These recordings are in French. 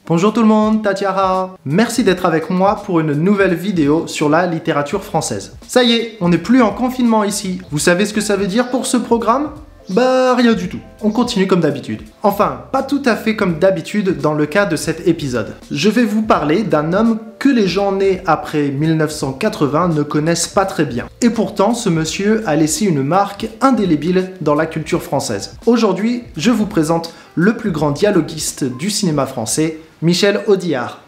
Bonjour tout le monde, Tatiara. Merci d'être avec moi pour une nouvelle vidéo sur la littérature française. Ça y est, on n'est plus en confinement ici. Vous savez ce que ça veut dire pour ce programme ? Bah rien du tout. On continue comme d'habitude. Enfin, pas tout à fait comme d'habitude dans le cas de cet épisode. Je vais vous parler d'un homme que les gens nés après 1980 ne connaissent pas très bien. Et pourtant, ce monsieur a laissé une marque indélébile dans la culture française. Aujourd'hui, je vous présente le plus grand dialoguiste du cinéma français, Michel Audiard.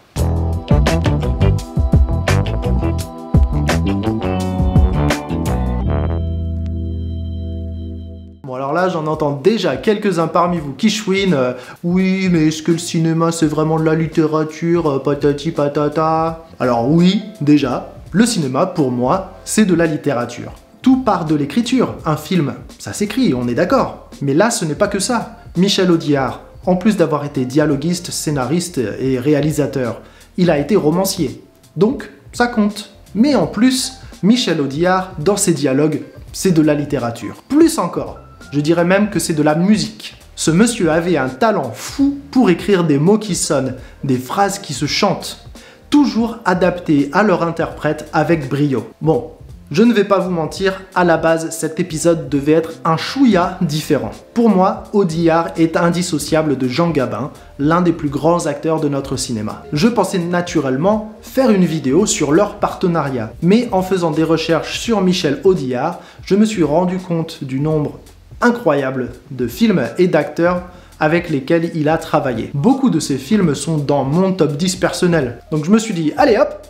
Bon alors là, j'en entends déjà quelques-uns parmi vous qui chouinent. Oui, mais est-ce que le cinéma c'est vraiment de la littérature, patati patata? Alors oui, déjà, le cinéma pour moi, c'est de la littérature. Tout part de l'écriture. Un film, ça s'écrit, on est d'accord. Mais là, ce n'est pas que ça. Michel Audiard, en plus d'avoir été dialoguiste, scénariste et réalisateur, il a été romancier. Donc, ça compte. Mais en plus, Michel Audiard, dans ses dialogues, c'est de la littérature. Plus encore, je dirais même que c'est de la musique. Ce monsieur avait un talent fou pour écrire des mots qui sonnent, des phrases qui se chantent, toujours adaptées à leur interprète avec brio. Bon, je ne vais pas vous mentir, à la base, cet épisode devait être un chouïa différent. Pour moi, Audiard est indissociable de Jean Gabin, l'un des plus grands acteurs de notre cinéma. Je pensais naturellement faire une vidéo sur leur partenariat, mais en faisant des recherches sur Michel Audiard, je me suis rendu compte du nombre incroyable de films et d'acteurs avec lesquels il a travaillé. Beaucoup de ces films sont dans mon top 10 personnel. Donc je me suis dit, allez hop,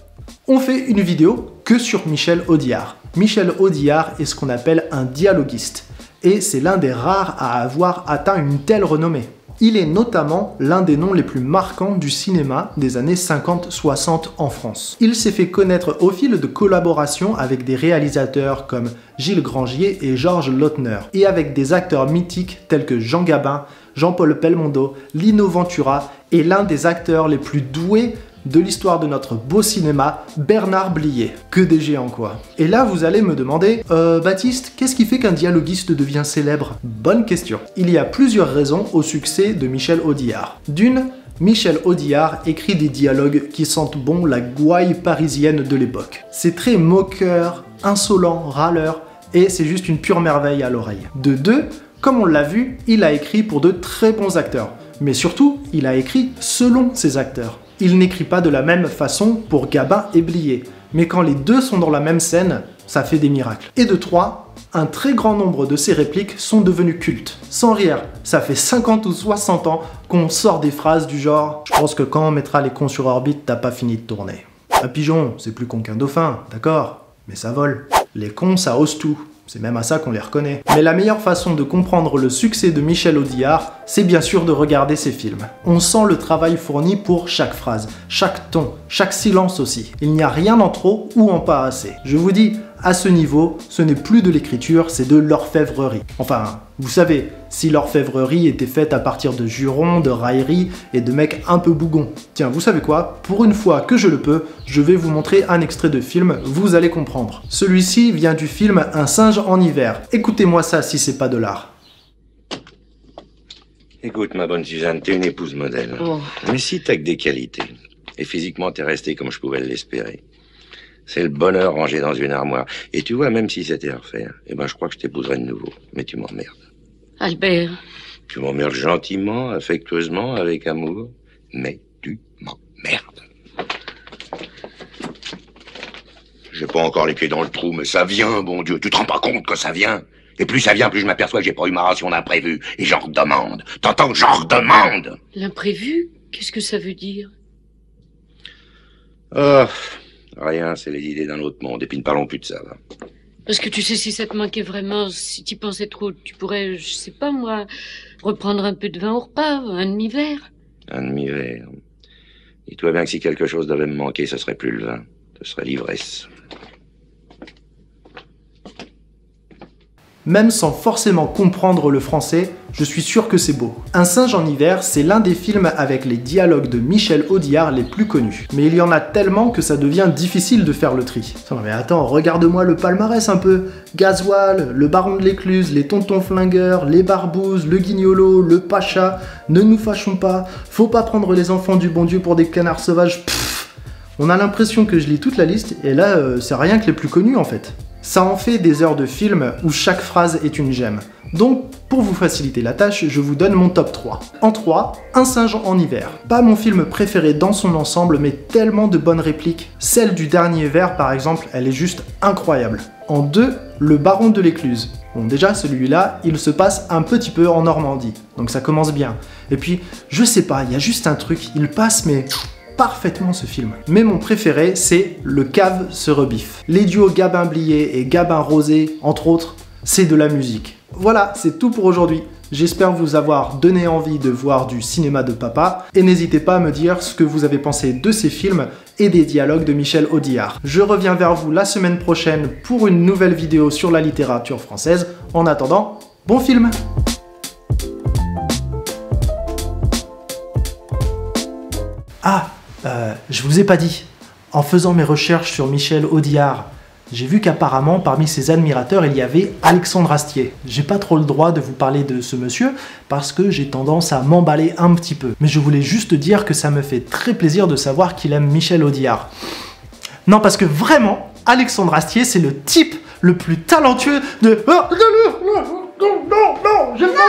on fait une vidéo que sur Michel Audiard. Michel Audiard est ce qu'on appelle un dialoguiste, et c'est l'un des rares à avoir atteint une telle renommée. Il est notamment l'un des noms les plus marquants du cinéma des années 50-60 en France. Il s'est fait connaître au fil de collaborations avec des réalisateurs comme Gilles Grangier et Georges Lautner, et avec des acteurs mythiques tels que Jean Gabin, Jean-Paul Belmondo, Lino Ventura, et l'un des acteurs les plus doués de l'histoire de notre beau cinéma, Bernard Blier. Que des géants quoi. Et là vous allez me demander, Baptiste, qu'est-ce qui fait qu'un dialoguiste devient célèbre? Bonne question. Il y a plusieurs raisons au succès de Michel Audiard. D'une, Michel Audiard écrit des dialogues qui sentent bon la gouaille parisienne de l'époque. C'est très moqueur, insolent, râleur, et c'est juste une pure merveille à l'oreille. De deux, comme on l'a vu, il a écrit pour de très bons acteurs. Mais surtout, il a écrit selon ses acteurs. Il n'écrit pas de la même façon pour Gabin et Blier, mais quand les deux sont dans la même scène, ça fait des miracles. Et de trois, un très grand nombre de ses répliques sont devenues cultes. Sans rire, ça fait 50 ou 60 ans qu'on sort des phrases du genre « Je pense que quand on mettra les cons sur orbite, t'as pas fini de tourner. » Un pigeon, c'est plus con qu'un dauphin, d'accord, mais ça vole. Les cons, ça ose tout. C'est même à ça qu'on les reconnaît. Mais la meilleure façon de comprendre le succès de Michel Audiard, c'est bien sûr de regarder ses films. On sent le travail fourni pour chaque phrase, chaque ton, chaque silence aussi. Il n'y a rien en trop ou en pas assez. Je vous dis, à ce niveau, ce n'est plus de l'écriture, c'est de l'orfèvrerie. Enfin, vous savez, si l'orfèvrerie était faite à partir de jurons, de railleries et de mecs un peu bougons. Tiens, vous savez quoi? Pour une fois que je le peux, je vais vous montrer un extrait de film, vous allez comprendre. Celui-ci vient du film Un singe en hiver. Écoutez-moi ça si c'est pas de l'art. Écoute, ma bonne Suzanne, t'es une épouse modèle. Oh. Mais si t'as que des qualités, et physiquement t'es restée comme je pouvais l'espérer, c'est le bonheur rangé dans une armoire. Et tu vois, même si c'était à refaire, eh ben je crois que je t'épouserais de nouveau. Mais tu m'emmerdes. Albert. Tu m'emmerdes gentiment, affectueusement, avec amour, mais tu m'emmerdes. J'ai pas encore les pieds dans le trou, mais ça vient, bon Dieu. Tu te rends pas compte que ça vient? Et plus ça vient, plus je m'aperçois que j'ai pas eu ma ration d'imprévu. Et j'en redemande. T'entends? J'en redemande. L'imprévu? Qu'est-ce que ça veut dire? Oh, rien, c'est les idées d'un autre monde. Et puis ne parlons plus de ça, va. Parce que tu sais, si ça te manquait vraiment, si tu pensais trop, tu pourrais, je sais pas moi, reprendre un peu de vin au repas, un demi-verre. Un demi-verre. Dis-toi bien que si quelque chose devait me manquer, ce serait plus le vin. Ce serait l'ivresse. Même sans forcément comprendre le français, je suis sûr que c'est beau. Un singe en hiver, c'est l'un des films avec les dialogues de Michel Audiard les plus connus. Mais il y en a tellement que ça devient difficile de faire le tri. Non mais attends, regarde-moi le palmarès un peu. Gasoil, le Baron de l'Écluse, les Tontons Flingueurs, les Barbouzes, le Guignolo, le Pacha, Ne nous fâchons pas, Faut pas prendre les enfants du bon Dieu pour des canards sauvages. Pfff, on a l'impression que je lis toute la liste et là, c'est rien que les plus connus en fait. Ça en fait des heures de film où chaque phrase est une gemme. Donc, pour vous faciliter la tâche, je vous donne mon top 3. En 3, Un singe en hiver. Pas mon film préféré dans son ensemble, mais tellement de bonnes répliques. Celle du dernier vers, par exemple, elle est juste incroyable. En 2, Le Baron de l'Écluse. Bon, déjà, celui-là, il se passe un petit peu en Normandie, donc ça commence bien. Et puis, je sais pas, il y a juste un truc, il passe, mais parfaitement ce film. Mais mon préféré, c'est Le Cave se rebiffe. Les duos Gabin Blier et Gabin Rosé, entre autres, c'est de la musique. Voilà, c'est tout pour aujourd'hui. J'espère vous avoir donné envie de voir du cinéma de papa, et n'hésitez pas à me dire ce que vous avez pensé de ces films et des dialogues de Michel Audiard. Je reviens vers vous la semaine prochaine pour une nouvelle vidéo sur la littérature française. En attendant, bon film! Ah, je vous ai pas dit, en faisant mes recherches sur Michel Audiard, j'ai vu qu'apparemment, parmi ses admirateurs, il y avait Alexandre Astier. J'ai pas trop le droit de vous parler de ce monsieur, parce que j'ai tendance à m'emballer un petit peu. Mais je voulais juste dire que ça me fait très plaisir de savoir qu'il aime Michel Audiard. Non, parce que vraiment, Alexandre Astier, c'est le type le plus talentueux de... Oh, non, j'aime pas.